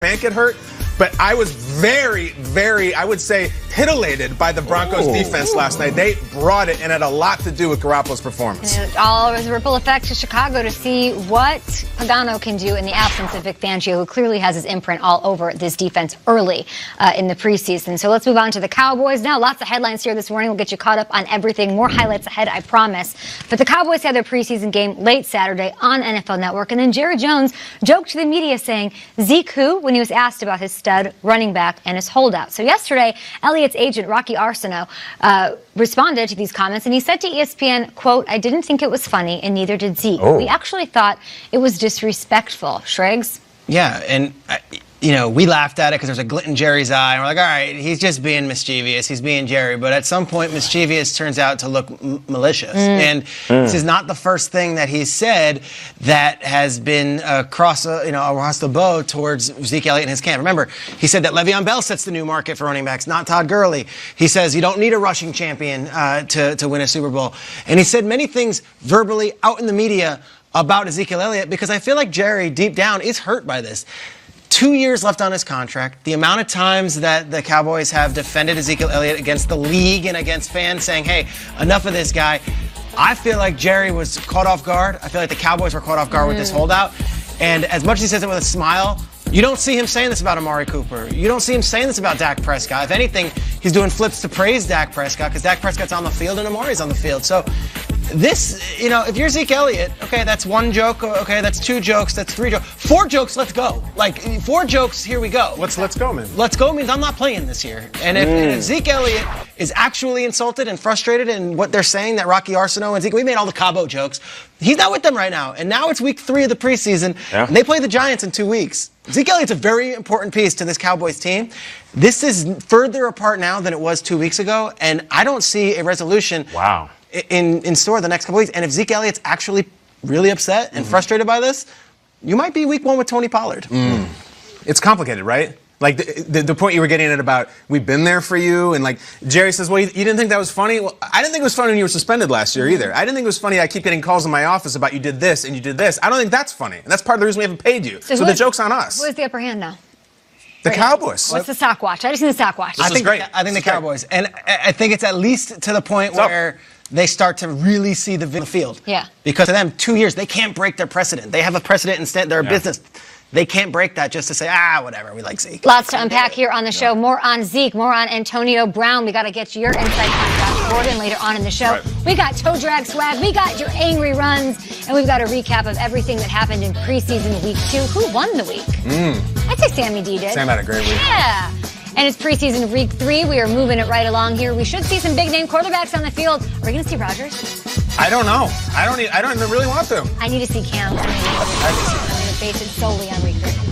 Can't get hurt, but I was very, I would say, titillated by the Broncos defense last night. They brought it, and it had a lot to do with Garoppolo's performance. And it all was a ripple effect to Chicago to see what Pagano can do in the absence of Vic Fangio, who clearly has his imprint all over this defense early in the preseason. So let's move on to the Cowboys now. Lots of headlines here this morning. We'll get you caught up on everything. More highlights ahead, I promise. But the Cowboys had their preseason game late Saturday on NFL Network, and then Jerry Jones joked to the media saying, Zeke who? When he was asked about his stud running back and his holdout. So yesterday, Elliott's agent, Rocky Arsenault, responded to these comments, and he said to ESPN, quote, I didn't think it was funny, and neither did Zeke. We actually thought it was disrespectful. Shriggs? Yeah, and we laughed at it because there's a glint in Jerry's eye, and we're like, all right, he's just being mischievous. He's being Jerry. But at some point, mischievous turns out to look malicious. And this is not the first thing that he's said that has been across the bow towards Zeke Elliott and his camp. Remember, he said that Le'Veon Bell sets the new market for running backs, not Todd Gurley. He says you don't need a rushing champion to win a Super Bowl. And he said many things verbally out in the media about Ezekiel Elliott because I feel like Jerry, deep down, is hurt by this. 2 years left on his contract. The amount of times that the Cowboys have defended Ezekiel Elliott against the league and against fans saying, hey, enough of this guy. I feel like Jerry was caught off guard. I feel like the Cowboys were caught off guard with this holdout. And as much as he says it with a smile, you don't see him saying this about Amari Cooper. You don't see him saying this about Dak Prescott. If anything, he's doing flips to praise Dak Prescott because Dak Prescott's on the field and Amari's on the field. So this, if you're Zeke Elliott, okay, that's one joke, okay, that's two jokes, that's three jokes. 4 jokes, let's go. Like, 4 jokes, here we go. Let's go, man. Let's go means I'm not playing this year. And if Zeke Elliott is actually insulted and frustrated in what they're saying, that Rocky Arsenault and Zeke, we made all the Cabo jokes. He's not with them right now. And now it's week 3 of the preseason, and they play the Giants in 2 weeks. Zeke Elliott's a very important piece to this Cowboys team. This is further apart now than it was 2 weeks ago, and I don't see a resolution in store the next couple weeks. And if Zeke Elliott's actually really upset and frustrated by this, you might be week 1 with Tony Pollard. It's complicated, right? Like the point you were getting at about we've been there for you, and like Jerry says, well, you didn't think that was funny? Well, I didn't think it was funny when you were suspended last year either. I didn't think it was funny I keep getting calls in my office about you did this and you did this. I don't think that's funny. And that's part of the reason we haven't paid you. So the joke's on us. Who has the upper hand now? The Cowboys. What's the stock watch? I just need the stock watch. I think the Cowboys. And I think it's at least to the point where they start to really see the field. Yeah. Because of them, 2 years, they can't break their precedent. They have a precedent instead. They're a business. They can't break that just to say, whatever, we like Zeke. Lots to unpack here on the show. More on Zeke, more on Antonio Brown. We got to get your insight on Josh Gordon later on in the show. We got toe drag swag, we got your angry runs, and we've got a recap of everything that happened in preseason week 2. Who won the week? I'd say Sammy D did. Sam had a great week. Yeah. And it's preseason week 3. We are moving it right along here. We should see some big name quarterbacks on the field. Are we going to see Rodgers? I don't know. I don't even really want to. I need to see Cam. I'm going to base it solely on week 3.